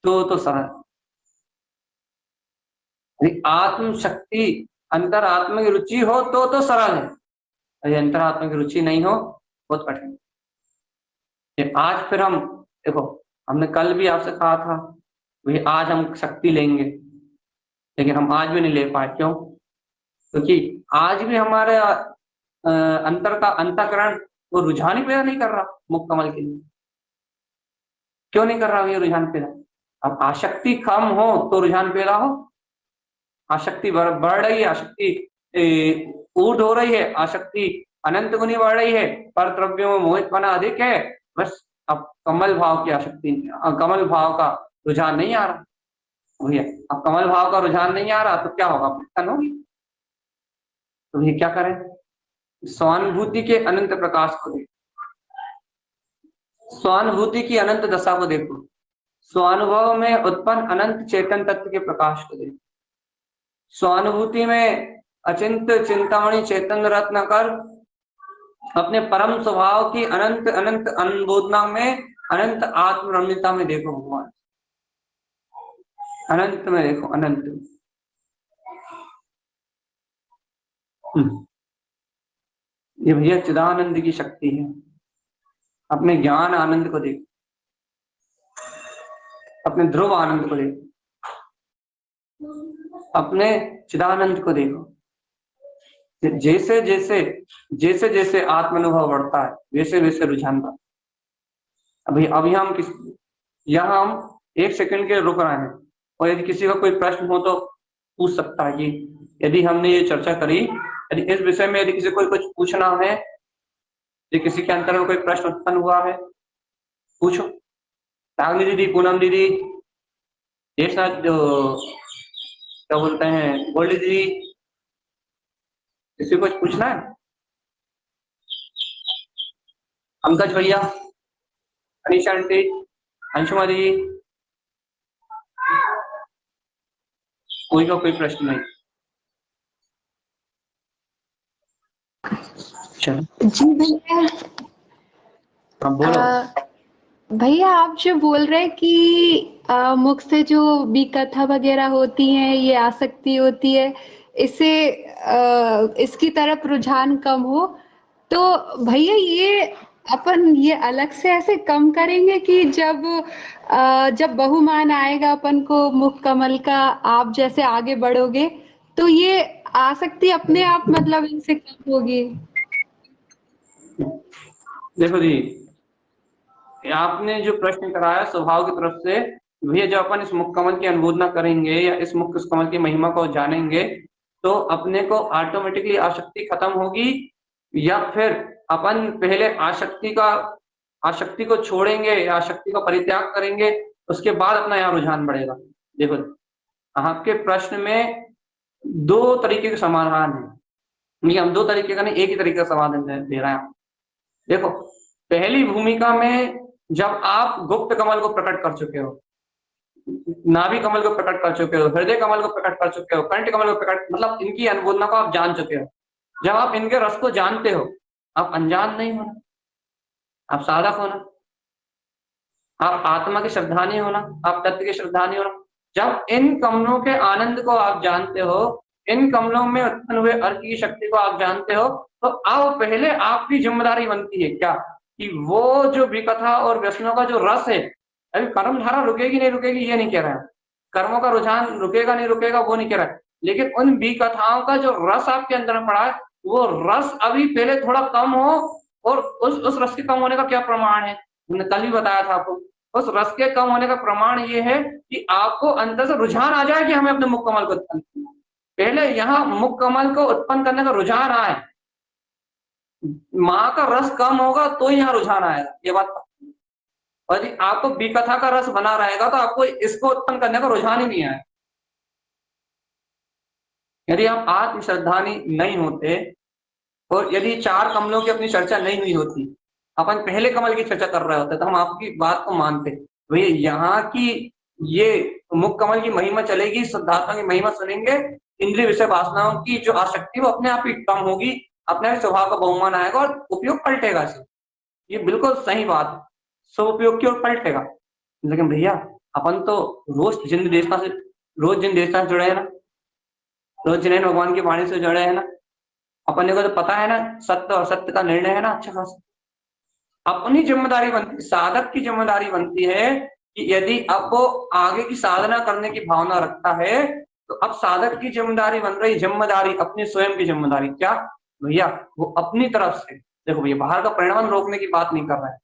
तो सरल। आत्म शक्ति, अंतर आत्मा की रुचि हो तो सरल है, अंतर आत्मा की रुचि नहीं हो बहुत कठिन है। आज फिर हम देखो, हमने कल भी आपसे कहा था भाई आज हम शक्ति लेंगे, लेकिन हम आज भी नहीं ले पाए। क्यों? क्योंकि आज भी हमारे अंतर का अंतःकरण वो रुझान ही पैदा नहीं कर रहा मुख कमल के लिए। क्यों नहीं कर रहा ये रुझान पैदा? अब आसक्ति कम हो तो रुझान पैदा हो, आसक्ति बढ़ रही है, आसक्ति ऊर्ध हो रही है, आसक्ति अनंत गुनी बढ़ रही है, पर द्रव्यों में मोहितपना अधिक है, बस अब कमल भाव की आसक्ति, कमल भाव का रुझान नहीं आ रहा भैया। अब कमल भाव का रुझान नहीं आ रहा तो क्या होगा? पतन होगी। तो ये क्या करें? स्वानुभूति के अनंत प्रकाश को देखो, स्वानुभूति की अनंत दशा को देखो, स्वानुभव में उत्पन्न अनंत चेतन तत्व के प्रकाश को देखो, स्वानुभूति में अचिंत चिंतामणि चेतन रत्न कर अपने परम स्वभाव की अनंत अनंत अनुबोधना में, अनंत आत्मरम्यता में देखो भगवान, अनंत में देखो, अनंत। ये भैया चिदानंद की शक्ति है। अपने ज्ञान आनंद को देखो, अपने ध्रुव आनंद को देखो, अपने चिदानंद को देखो, जैसे जैसे जैसे जैसे आत्म अनुभव बढ़ता है वैसे वैसे रुझान बढ़ता है। अभी हम यहाँ हम एक सेकंड के लिए रुक रहे हैं, और यदि किसी का कोई प्रश्न हो तो पूछ सकता है कि यदि हमने ये चर्चा करी, यदि इस विषय में यदि किसी को कुछ पूछना है, यदि किसी के अंतर में कोई प्रश्न उत्पन्न हुआ है, पूछो। रागनी दीदी, पूनम दीदी, ये साथ जो क्या बोलते हैं गोल्डी दीदी, किसी को कुछ पूछना है? पंकज भैया, अनीशा आंटी, अंशुमा दीदी, कोई का कोई प्रश्न नहीं? चलो जी भैया। अब बोलो। भैया आप जो बोल रहे हैं कि मुख से जो भी कथा वगैरह होती हैं ये आसक्ति होती है, इससे इसकी तरफ रुझान कम हो, तो भैया ये अपन ये अलग से ऐसे कम करेंगे कि जब बहुमान आएगा अपन को मुख कमल का, आप जैसे आगे बढ़ोगे तो ये आसक्ति अपने आप मतलब इनसे कम होगी? देखो जी, आपने जो प्रश्न कराया स्वभाव की तरफ से, भैया जब अपन इस मुख कमल की अनुमोदना करेंगे या इस मुख कमल की महिमा को जानेंगे तो अपने को ऑटोमेटिकली आसक्ति खत्म होगी, या फिर अपन पहले आसक्ति को छोड़ेंगे या आसक्ति का परित्याग करेंगे, उसके बाद अपना यहाँ रुझान बढ़ेगा। देखो आपके प्रश्न में दो तरीके के समाधान है, हम दो तरीके का नहीं एक ही तरीके का समाधान दे रहे हैं। देखो पहली भूमिका में जब आप गुप्त कमल को प्रकट कर चुके हो, नाभि कमल को प्रकट कर चुके हो, हृदय कमल को प्रकट कर चुके हो, कंठ कमल को प्रकट, मतलब इनकी अनुमोदना को आप जान चुके हो। जब आप इनके रस को जानते हो, आप अनजान नहीं होना, आप साधक होना, आप आत्मा के श्रद्धानी होना, आप तत्व के श्रद्धानी होना। जब इन कमलों के आनंद को आप जानते हो, इन कमलों में उत्पन्न हुए अर्थ की शक्ति को आप जानते हो, तो अब पहले आपकी जिम्मेदारी बनती है क्या कि वो जो विकथा और व्यसनों का जो रस है, अभी कर्म धारा रुकेगी नहीं रुकेगी ये नहीं कह रहा है, कर्मों का रुझान रुकेगा नहीं रुकेगा वो नहीं कह रहा है, लेकिन उन विकथाओं का जो रस आपके अंदर में पड़ा है, वो रस अभी पहले थोड़ा कम हो। और उस रस के कम होने का क्या प्रमाण है, मैंने कल भी बताया था आपको। उस रस के कम होने का प्रमाण ये है कि आपको अंदर से रुझान आ जाए कि हमें अपने मुख कमल को उत्पन्न करना। पहले यहाँ मुख कमल को उत्पन्न करने का रुझान आए, माँ का रस कम होगा तो यहाँ रुझान आएगा, ये बात। और यदि आपको विकथा का रस बना रहेगा तो आपको इसको उत्पन्न करने का रुझान ही नहीं आएगा। यदि हम आत्म श्रद्धानी नहीं होते और यदि चार कमलों की अपनी चर्चा नहीं हुई होती, अपन पहले कमल की चर्चा कर रहे होते तो हम आपकी बात को मानते। भैया यहाँ की ये मुख कमल की महिमा चलेगी, शुद्धात्मा की महिमा सुनेंगे, इंद्रिय विषय वासनाओं की जो आसक्ति वो अपने आप ही कम होगी, अपने आप स्वभाव का बहुमान आएगा और उपयोग पलटेगा। ये बिल्कुल सही बात, सब उपयोग की ओर पलटेगा। लेकिन भैया अपन तो रोज जिन देवता से जुड़े हैं ना, रोज जिन्हें भगवान की वाणी से जुड़े हैं ना, अपन को तो पता है ना सत्य और सत्य का निर्णय है ना अच्छा खासा। अपनी जिम्मेदारी बनती, साधक की जिम्मेदारी बनती है कि यदि अब वो आगे की साधना करने की भावना रखता है तो अब साधक की जिम्मेदारी बन रही, जिम्मेदारी अपनी स्वयं की जिम्मेदारी क्या भैया, वो अपनी तरफ से, देखो भैया बाहर का परिणाम रोकने की बात नहीं कर रहा है,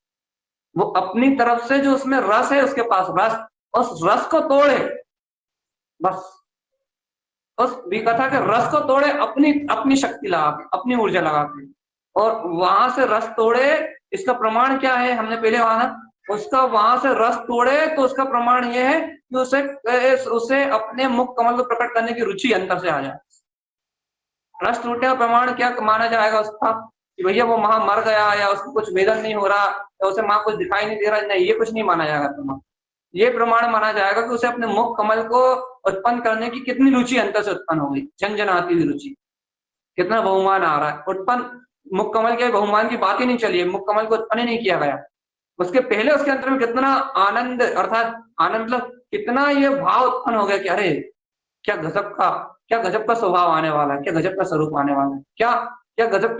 वो अपनी तरफ से जो उसमें रस है, उसके पास रस, उस रस को तोड़े, बस उस विकथा के रस को तोड़े, अपनी शक्ति लगा के, अपनी ऊर्जा लगा के, और वहां से रस तोड़े। इसका प्रमाण क्या है, हमने पहले माना, उसका वहां से रस तोड़े तो उसका प्रमाण यह है कि उसे अपने मुख कमल को प्रकट करने की रुचि अंतर से आ जाए। रस टूटे का प्रमाण क्या माना जाएगा उसका कि भैया वो वहां मर गया या उसको कुछ वेदन नहीं हो रहा या उसे मां कुछ दिखाई नहीं दे रहा, नहीं ये कुछ नहीं माना जाएगा प्रमाण। ये प्रमाण माना जाएगा कि उसे अपने मुख कमल को उत्पन्न करने की कितनी रुचि अंतर से उत्पन्न हो गई, झंझनाती हुई रुचि, कितना बहुमान आ रहा है। उत्पन्न मुख कमल के बहुमान की बात ही नहीं चली है, मुख कमल को उत्पन्न ही नहीं किया गया, उसके पहले उसके अंतर में कितना आनंद, अर्थात आनंद मतलब कितना ये भाव उत्पन्न हो गया कि अरे क्या गजब का स्वभाव आने वाला है, क्या गजब का स्वरूप आने वाला है, क्या गजब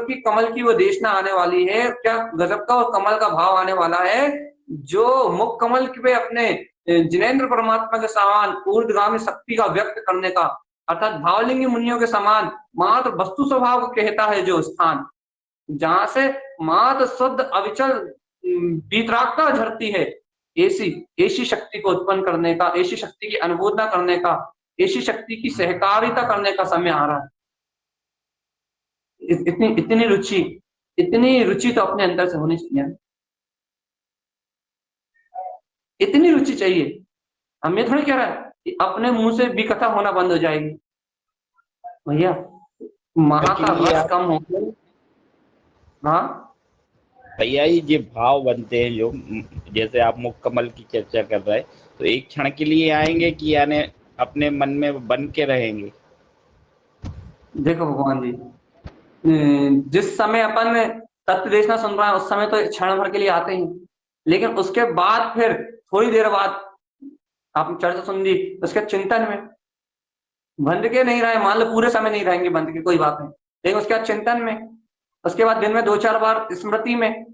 की कमल की वो देशना आने वाली है, क्या गजब का और कमल का भाव आने वाला है, जो मुख कमल पे अपने जिनेंद्र परमात्मा के समान ऊर्ध्वगामी शक्ति का व्यक्त करने का अर्थात भावलिंगी मुनियों के समान मात्र वस्तु स्वभाव को कहता है जो स्थान, जहां से मात्र शुद्ध अविचल वीतरागता झरती है, ऐसी ऐसी शक्ति को उत्पन्न करने का, ऐसी शक्ति की अनुभूति करने का, ऐसी शक्ति की सहकारिता करने का समय आ रहा है। इतनी इतनी रुचि तो अपने अंदर से होनी चाहिए, इतनी रुचि चाहिए। हम ये थोड़ी कह रहा है कि अपने मुंह से भी कथा होना बंद हो जाएगी भैया, महा का रस कम हो गया। हाँ भैया ये भाव बनते हैं जो, जैसे आप मुख कमल की चर्चा कर रहे हैं, तो एक क्षण के लिए आएंगे कि यानी अपने मन में बन के रहेंगे? देखो भगवान जी, जिस समय अपन तत्व देशना सुन रहे हैं उस समय तो क्षण भर के लिए आते ही, लेकिन उसके बाद फिर थोड़ी देर बाद आप चर्चा सुन ली, उसके चिंतन में बंद के नहीं रहे, मान लो पूरे समय नहीं रहेंगे बंद के, कोई बात नहीं, लेकिन उसके बाद चिंतन में, उसके बाद दिन में 2-4 बार स्मृति में,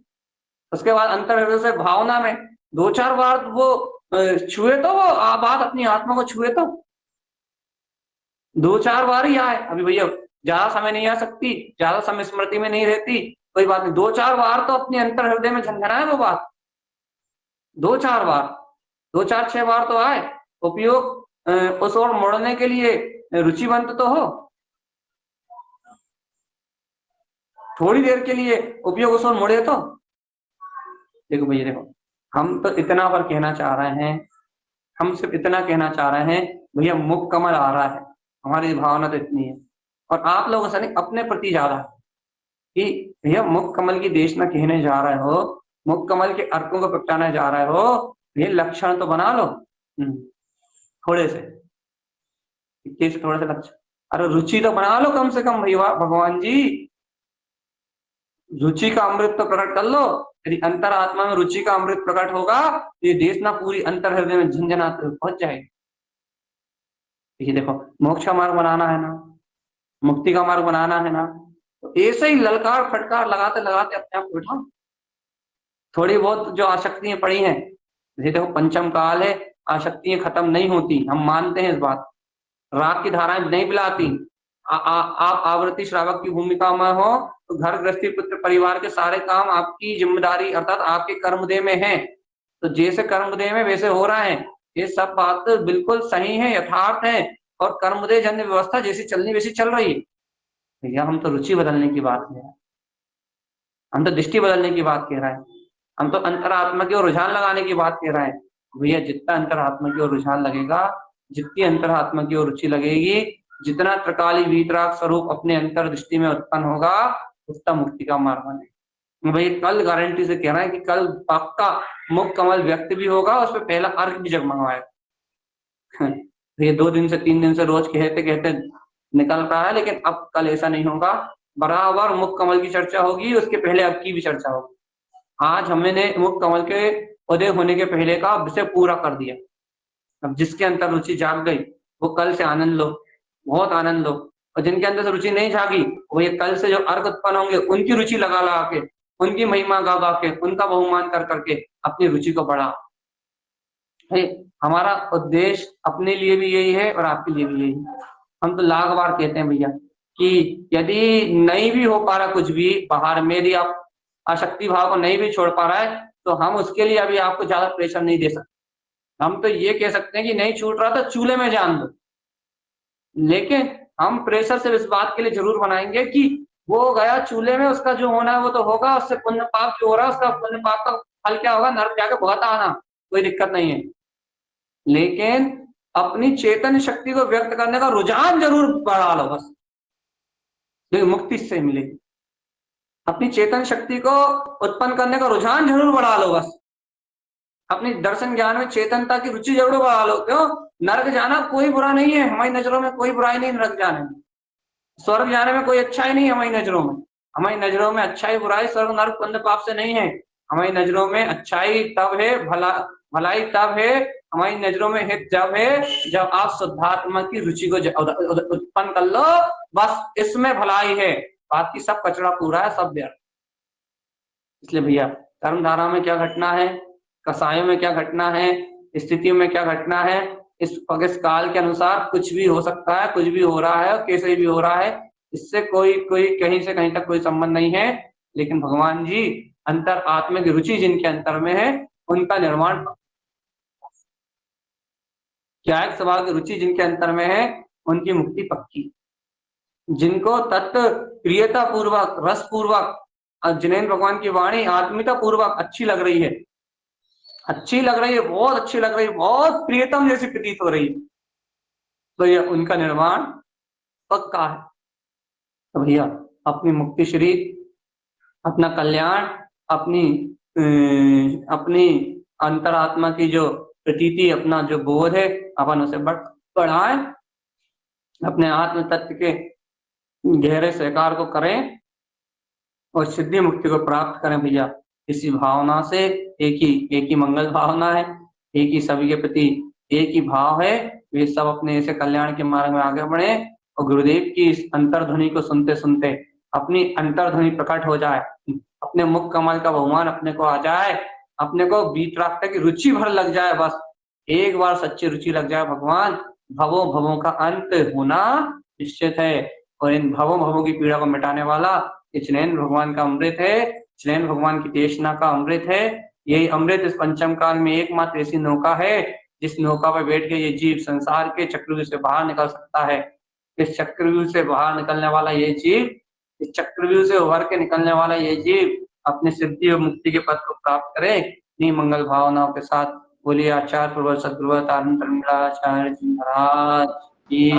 उसके बाद अंतर हृदय से भावना में 2-4 बार वो छुए तो वो बात अपनी आत्मा को छुए तो 2-4 बार ही आए। अभी भैया ज्यादा समय नहीं आ सकती, ज्यादा समय स्मृति में नहीं रहती, कोई बात नहीं, 2-4 बार तो अपने अंतर हृदय में झंझनाए वो बात, 2-4 बार, 2-4-6 बार तो आए। उपयोग उस ओर मोड़ने के लिए रुचिवंत तो हो, थोड़ी देर के लिए उपयोग उस ओर मोड़े तो। देखो भैया देखो, हम तो इतना पर कहना चाह रहे हैं, हम सिर्फ इतना कहना चाह रहे हैं भैया, मुख कमल आ रहा है, हमारी भावना तो इतनी है, और आप लोग ऐसा नहीं अपने प्रति जा रहा है कि भैया मुख कमल की देशना कहने जा रहे हो, मुख कमल के अर्कों को प्रगटाने जा रहे हो, ये लक्षण तो बना लो थोड़े से, थोड़े से लक्षण, अरे रुचि तो बना लो कम से कम भैया, भगवान जी रुचि का अमृत तो प्रकट कर लो। यदि अंतर आत्मा में रुचि का अमृत प्रकट होगा तो ये देशना पूरी अंतर हृदय में झंझनाते हुए पहुंच जाएगी। ये देखो, मोक्ष का मार्ग बनाना है ना, मुक्ति का मार्ग बनाना है ना, तो ऐसे ही ललकार फटकार लगाते लगाते अपने आप को बिठाओ। थोड़ी बहुत जो आसक्तियां पड़ी हैं, ये देखो पंचम काल है, आसक्तियां खत्म नहीं होती, हम मानते हैं इस बात, राग की धाराएं नहीं पिलाती। आप आवृत्ति श्रावक की भूमिका में हो तो घर गृहस्थी पुत्र परिवार के सारे काम आपकी जिम्मेदारी अर्थात आपके कर्मदेह में है, तो जैसे कर्मदेह में वैसे हो रहा है, ये सब बात बिल्कुल सही है, यथार्थ है, और कर्मदेह जन्य व्यवस्था जैसी चलनी वैसी चल रही है भैया। हम तो रुचि बदलने की बात कह रहे हैं, हम तो दृष्टि बदलने की बात कह रहे हैं, हम तो अंतरात्मा की ओर रुझान लगाने की बात कह रहे हैं भैया। जितना अंतरात्मा की ओर रुझान लगेगा, जितनी अंतरात्मा की ओर रुचि लगेगी, जितना त्रिकाली वीतराग स्वरूप अपने अंतर दृष्टि में उत्पन्न होगा, उतना मुक्ति का मार्ग बनेगा भाई। कल गारंटी से कह रहे हैं कि कल पक्का मुख कमल व्यक्त भी होगा, उस पर पहला अर्घ भी जगमगाएगा। ये 2 दिन से 3 दिन से रोज कहते कहते निकल रहा है, लेकिन अब कल ऐसा नहीं होगा, बराबर मुख कमल की चर्चा होगी, उसके पहले अब की भी चर्चा होगी। आज हमने मुख कमल के उदय होने के पहले का विषय पूरा कर दिया। अब जिसके अंदर रुचि जाग गई वो कल से आनंद लो, बहुत आनंद लो, और जिनके अंदर से रुचि नहीं जागी वो ये कल से जो अर्घ उत्पन्न होंगे उनकी रुचि लगा लगा के, उनकी महिमा गा गा के, उनका बहुमान कर करके अपनी रुचि को बढ़ा। हमारा उद्देश्य अपने लिए भी यही है और आपके लिए भी यही है। हम तो लाख बार कहते हैं भैया कि यदि नहीं भी हो पा रहा कुछ भी बाहर में, यदि आप आसक्ति भाव को नहीं भी छोड़ पा रहा है, तो हम उसके लिए अभी आपको ज्यादा प्रेशर नहीं दे सकते। हम तो ये कह सकते हैं कि नहीं छूट रहा तो चूल्हे में जान दो, लेकिन हम प्रेशर से इस बात के लिए जरूर बनाएंगे कि वो गया चूल्हे में, उसका जो होना है वो तो होगा, उससे पुण्य पाप जो हो रहा है उसका पुण्य पाप का फल क्या होगा, नरक जाके बहुत आना, कोई दिक्कत नहीं है, लेकिन अपनी चेतन शक्ति को व्यक्त करने का रुझान जरूर बढ़ा लो बस, मुक्ति से मिलेगी। अपनी चेतन शक्ति को उत्पन्न करने का रुझान जरूर बढ़ा लो बस, अपनी दर्शन ज्ञान में चेतनता की रुचि जरूर बढ़ा लो। क्यों? नरक जाना कोई बुरा नहीं है, हमारी नजरों में कोई बुराई नहीं नरक जाने में, स्वर्ग जाने में कोई अच्छाई नहीं है हमारी नजरों में। हमारी नजरों में अच्छाई बुराई स्वर्ग नरक पुण्य पाप से नहीं है, हमारी नजरों में अच्छाई तब है, भलाई तब है, हमारी नजरों में हित जब है जब आप शुद्धात्मा की रुचि को उत्पन्न कर लो, बस इसमें भलाई है, बाकी सब कचरा पूरा है, सब व्यर्थ। इसलिए भैया कर्मधारा में क्या घटना है, कसायों में क्या घटना है, स्थितियों में क्या घटना है, इस काल के अनुसार कुछ भी हो सकता है, कुछ भी हो रहा है और कैसे भी हो रहा है, इससे कोई कहीं से कहीं तक कोई संबंध नहीं है। लेकिन भगवान जी अंतर आत्मा की रुचि जिनके अंतर में है उनका निर्माण, क्या है, स्वभाव की रुचि जिनके अंतर में है उनकी मुक्ति पक्की। जिनको तत्व प्रियता पूर्वक, रस पूर्वक, जिनेन्द्र भगवान की वाणी आत्मीयता पूर्वक अच्छी लग रही है, अच्छी लग रही है, बहुत अच्छी लग रही है, बहुत प्रियतम जैसी प्रतीत हो रही है, तो यह उनका निर्माण पक्का है। तो भैया अपनी मुक्ति श्री, अपना कल्याण, अपनी अंतरात्मा की जो प्रतीति, अपना जो बोध है अपन उसे बढ़ाएं, अपने आत्म तत्व के गहरे स्वीकार को करें और सिद्धि मुक्ति को प्राप्त करें भैया। इसी भावना से एक ही मंगल भावना है, एक ही सभी के प्रति एक ही भाव है, वे सब अपने ऐसे कल्याण के मार्ग में आगे बढ़े और गुरुदेव की इस अंतर्ध्वनि को सुनते सुनते अपनी अंतर्ध्वनि प्रकट हो जाए, अपने मुख कमल का बहुमान अपने को आ जाए, अपने को वीतरागता की रुचि भर लग जाए। बस एक बार सच्ची रुचि लग जाए भगवान, भवों का अंत होना निश्चित है। और इन भवों की पीड़ा को मिटाने वाला ये चिनेन्द्र भगवान का अमृत है, चिनेन्द्र भगवान की देशना का अमृत है। यही अमृत इस पंचम काल में एकमात्र ऐसी नौका है जिस नौका पर बैठ के ये जीव संसार के चक्रव्यूह से बाहर निकल सकता है। इस चक्रव्यूह से बाहर निकलने वाला ये जीव, इस चक्रव्यूह से उभर के निकलने वाला ये जीव अपनी सिद्धि और मुक्ति के पद को प्राप्त करे इन्हीं मंगल भावनाओं के साथ। बोलिए आचार्य प्रवर सद्गुरु आचार्य जी महाराज की।